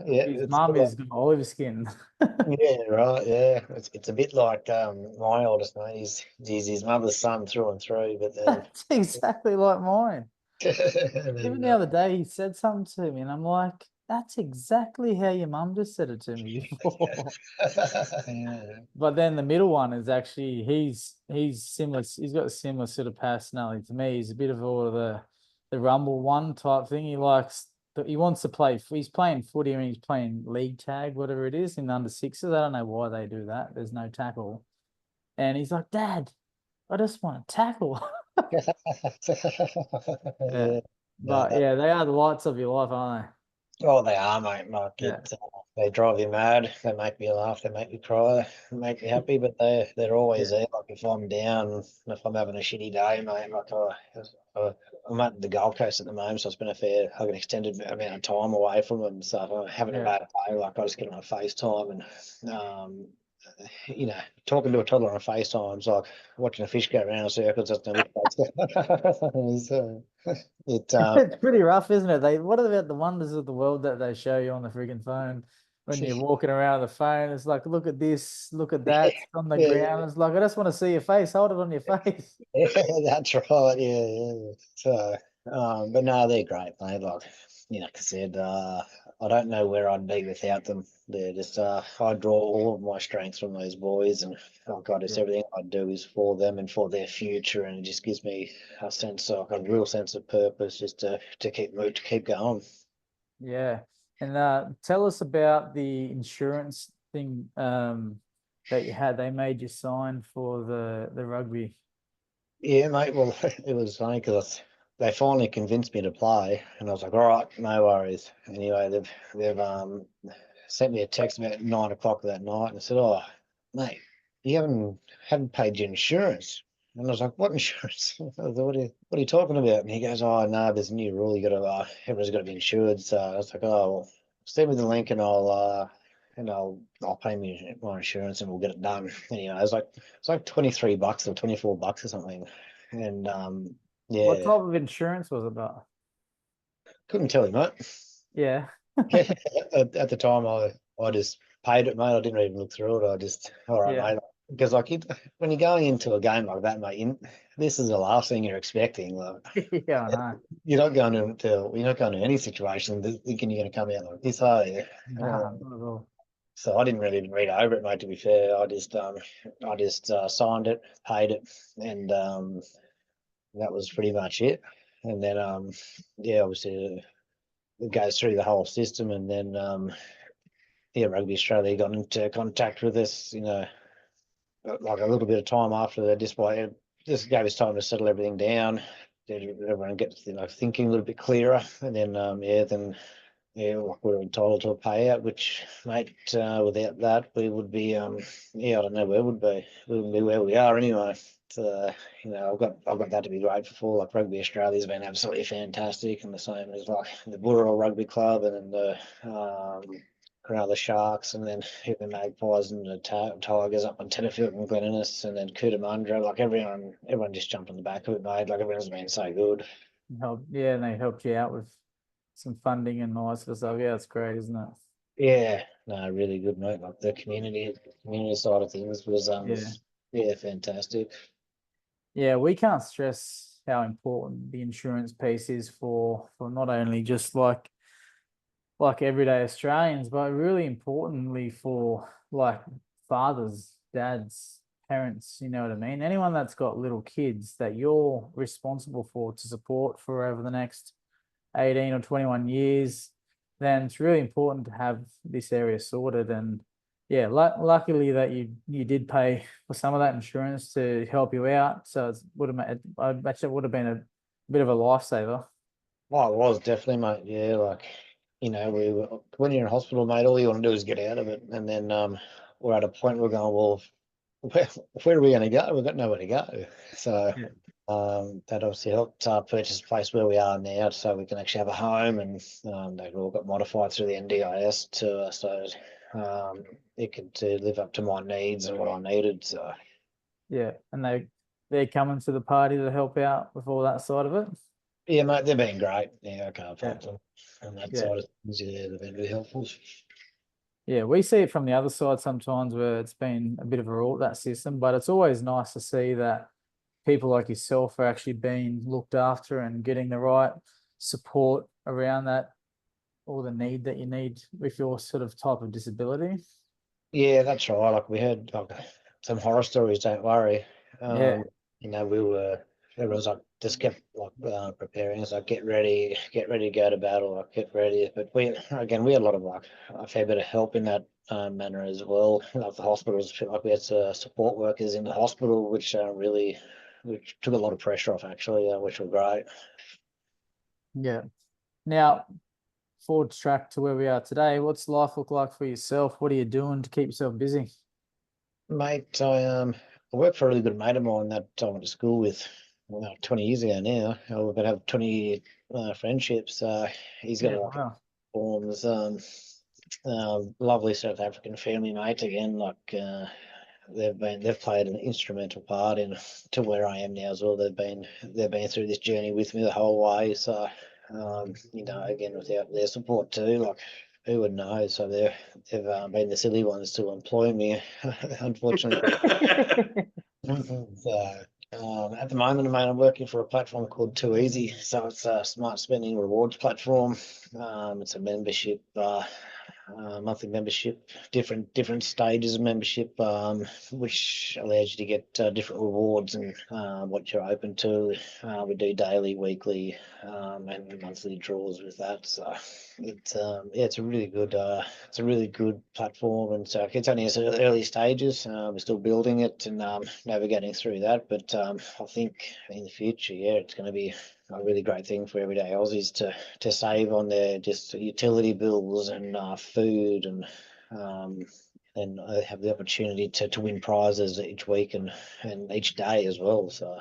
His mum is olive skin. Yeah, right. Yeah, it's a bit like my oldest mate. He's his mother's son through and through. But It's exactly like mine. then, Even the other day, he said something to me, and I'm like, "That's exactly how your mum just said it to me before." But then the middle one is actually he's similar. He's got a similar sort of personality to me. He's a bit of all of the rumble one type thing. He wants to play. He's playing footy and he's playing league tag, whatever it is, in the under sixes. I don't know why they do that. There's no tackle, and he's like, "Dad, I just want to tackle." Yeah. But yeah, they are the lights of your life, aren't Oh, they are, mate. Like they? Yeah. they drive you mad. They make me laugh. They make me cry. They make me happy. But they're always there. Like if I'm down, if I'm having a shitty day, mate. Like I'm at the Gold Coast at the moment, so I spend like an extended amount of time away from them. So if I'm having a Yeah. bad day, like I just get on a FaceTime and talking to a toddler on a FaceTime is like watching a fish go around in circles. That's no so It's pretty rough, isn't it? What about the wonders of the world that they show you on the freaking phone when you're walking around the phone? It's like, look at this, look at that, it's on the ground. It's like, I just want to see your face. Hold it on your face. Yeah, that's right. Yeah. So, but no, they're great, mate. Like, like I said, I don't know where I'd be without them. They're just, I draw all of my strengths from those boys, and oh God, it's Yeah. everything I do is for them and for their future, and it just gives me a real sense of purpose, just to keep going. Yeah. And tell us about the insurance thing that you had. They made you sign for the rugby. Yeah, mate. Well, it was funny because they finally convinced me to play, and I was like, "All right, no worries." Anyway, they've sent me a text about 9 o'clock that night and said, "Oh, mate, you haven't paid your insurance." And I was like, "What insurance?" I was like, what are you talking about? And he goes, "Oh, no, there's a new rule. You got to everyone's got to be insured." So I was like, "Oh, well, send me the link and I'll pay me my insurance and we'll get it done." Anyway, it's like $23 or $24 or something, and What yeah, type of insurance was it about? couldn't tell you, mate. Yeah. At the time, I just paid it, mate. I didn't even look through it. I just, all right, Yeah. mate. Because when you're going into a game like that, mate, this is the last thing you're expecting. Like, Yeah, I know. you're not going to any situation thinking you're going to come out like this, are you? Nah, not at all. So I didn't really even read over it, mate. To be fair, I just signed it, paid it, and that was pretty much it. And then yeah, obviously it goes through the whole system, and then yeah, Rugby Australia got into contact with us, like a little bit of time after that, just gave us time to settle everything down. Everyone gets thinking a little bit clearer, and then like we're entitled to a payout, which, mate, without that, we would be, yeah, I don't know where we'd be. We wouldn't be where we are anyway. So, I've got that to be grateful for. Like Rugby Australia's been absolutely fantastic, and the same as like the Booral Rugby Club, and then the Cronulla Sharks, and then the Magpies and the Tigers up on Tenterfield and Glen Innes, and then Cootamundra. Like everyone just jumped on the back of it, mate. Like everyone's been so good. Yeah, and they helped you out with some funding and all that sort of stuff. Yeah, it's great, isn't it? Yeah, no, really good, mate. Like the community side of things was Yeah. yeah, fantastic. Yeah, we can't stress how important the insurance piece is for not only just like everyday Australians, but really importantly for like fathers, dads, parents, you know what I mean? Anyone that's got little kids that you're responsible for to support for over the next 18 or 21 years, then it's really important to have this area sorted. And yeah, luckily that you did pay for some of that insurance to help you out. So it would have made, I bet it would have been a bit of a lifesaver. Oh, it was definitely, mate. Yeah, like when you're in hospital, mate, all you want to do is get out of it, and then we're at a point we're going, well, where are we going to go? We've got nowhere to go. So Yeah. that obviously helped purchase a place where we are now, so we can actually have a home, and they've all got modified through the NDIS so it could live up to my needs and what I needed. So Yeah, and they're coming to the party to help out with all that side of it. yeah, mate, they've been great. Yeah, I can't Yeah, fault them. And that yeah, side of things, yeah, they've been really helpful. yeah. We see it from the other side sometimes where it's been a bit of a rule that system, but it's always nice to see that people like yourself are actually being looked after and getting the right support around that or the need that you need with your sort of type of disability. Yeah, that's right. Like we heard like some horror stories. Don't worry. Yeah, Um, everyone's like just kept like preparing us, like get ready to go to battle, like get ready. But we had a lot of like a fair bit of help in that manner as well. Like the hospitals, feel like we had support workers in the hospital, which took a lot of pressure off actually, which were great. Yeah. Now, forward track to where we are today. What's life look like for yourself? What are you doing to keep yourself busy? Mate, I work for a really good mate of mine that I went to school with 20 years ago now. We've been having 20 friendships. He's got Yeah, like wow. forms, lovely South African family mate again. Like they've played an instrumental part in to where I am now as well. They've been through this journey with me the whole way. So again, without their support too, like who would know? So they've been the silly ones to employ me, unfortunately. So at the moment, mate, I'm working for a platform called Too Easy. So it's a smart spending rewards platform. It's a membership, monthly membership, different stages of membership, which allows you to get different rewards and what you're open to. We do daily, weekly, and monthly draws with that. So it's a really good platform, and so it's only its early stages. We're still building it and navigating through that, but I think in the future, it's going to be a really great thing for everyday Aussies to save on their just utility bills and food, and have the opportunity to win prizes each week and each day as well. So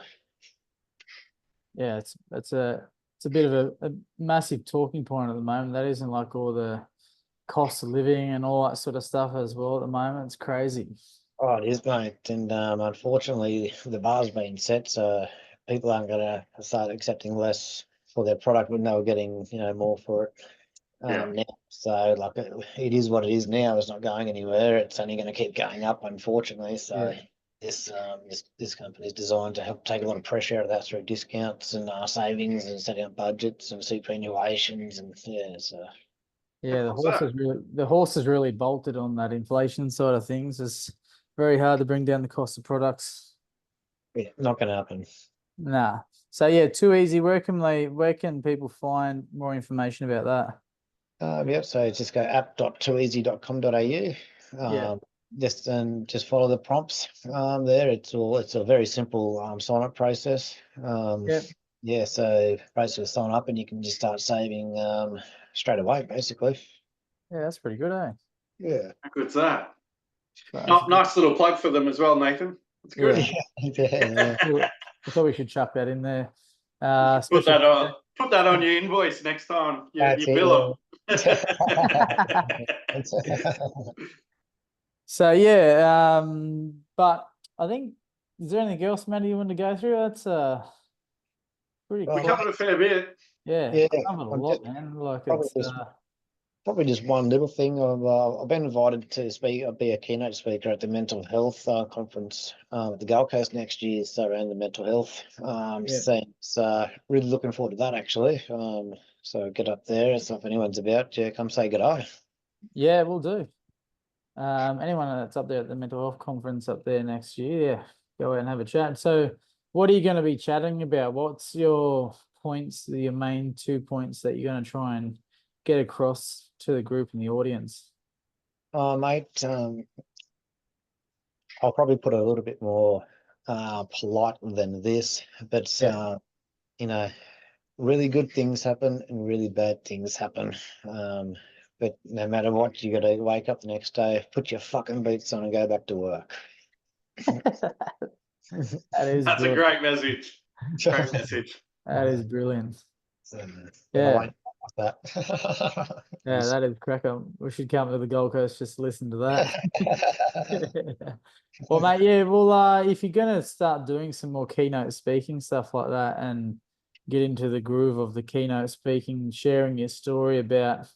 Yeah, it's a bit of a massive talking point at the moment. That isn't like all the cost of living and all that sort of stuff as well at the moment. It's crazy. oh, it is, mate, and unfortunately the bar's been set, so people aren't going to start accepting less for their product when they were getting more for it. Now, so like it is what it is now. It's not going anywhere. It's only going to keep going up, unfortunately. So this company is designed to help take a lot of pressure out of that through discounts and savings and setting up budgets and superannuations and so. Yeah, What's the horse has really bolted on that inflation side of things. It's very hard to bring down the cost of products. Yeah, not going to happen. Nah. So yeah, Too Easy. Where can people find more information about that? So just go app.tooeasy.com.au. Yeah. Just follow the prompts there. It's a very simple sign up process. Yep. So basically sign up and you can just start saving straight away, basically. Yeah, that's pretty good, eh? Yeah. How good's that? So Nice little plug for them as well, Nathan. That's good. Yeah. I thought we should chuck that in there. Put that on your invoice next time you bill them. So yeah, but I think, is there anything else, Matty, you want to go through? That's pretty We cool. covered a fair bit. Yeah, covered a lot, man. Like Probably just one little thing. I've been invited to be a keynote speaker at the mental health conference at the Gold Coast next year. So around the mental health So really looking forward to that, actually. So get up there. So if anyone's about, come say good eye. Yeah, we'll do. Anyone that's up there at the mental health conference up there next year, go out and have a chat. So what are you going to be chatting about? What's your main 2 points that you're going to try and get across to the group and the audience? Mate, I'll probably put a little bit more polite than this, but really good things happen and really bad things happen. But no matter what, you got to wake up the next day, put your fucking boots on and go back to work. That's a great message. Great message. That is brilliant. So, yeah. That. Yeah, that is cracker. We should come to the Gold Coast just to listen to that. Well, mate, if you're gonna start doing some more keynote speaking stuff like that and get into the groove of the keynote speaking, sharing your story about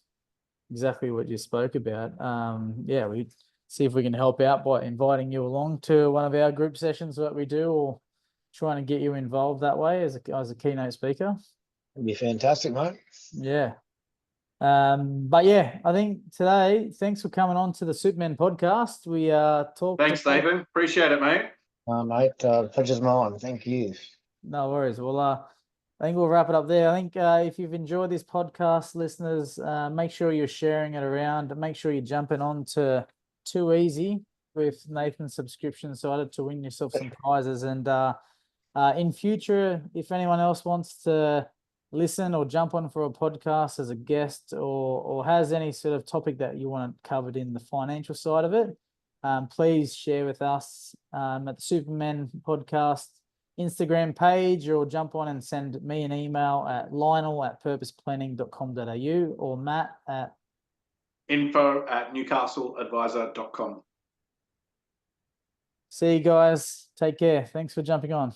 exactly what you spoke about, we see if we can help out by inviting you along to one of our group sessions that we do, or trying to get you involved that way as a keynote speaker. It'd be fantastic, mate. Yeah. But yeah, I think today, thanks for coming on to the Supermen podcast. We talked. Thanks, Nathan. Appreciate it, mate. Mate, pleasure's mine. Thank you. No worries. Well, I think we'll wrap it up there. I think if you've enjoyed this podcast, listeners, make sure you're sharing it around. Make sure you're jumping on to Too Easy with Nathan's subscription sorted to win yourself some prizes. And in future, if anyone else wants to listen or jump on for a podcast as a guest, or has any sort of topic that you want covered in the financial side of it, please share with us at the Supermen Podcast Instagram page, or jump on and send me an email at lionel@purposeplanning.com.au or Matt at info@newcastleadvisor.com. See you guys. Take care. Thanks for jumping on.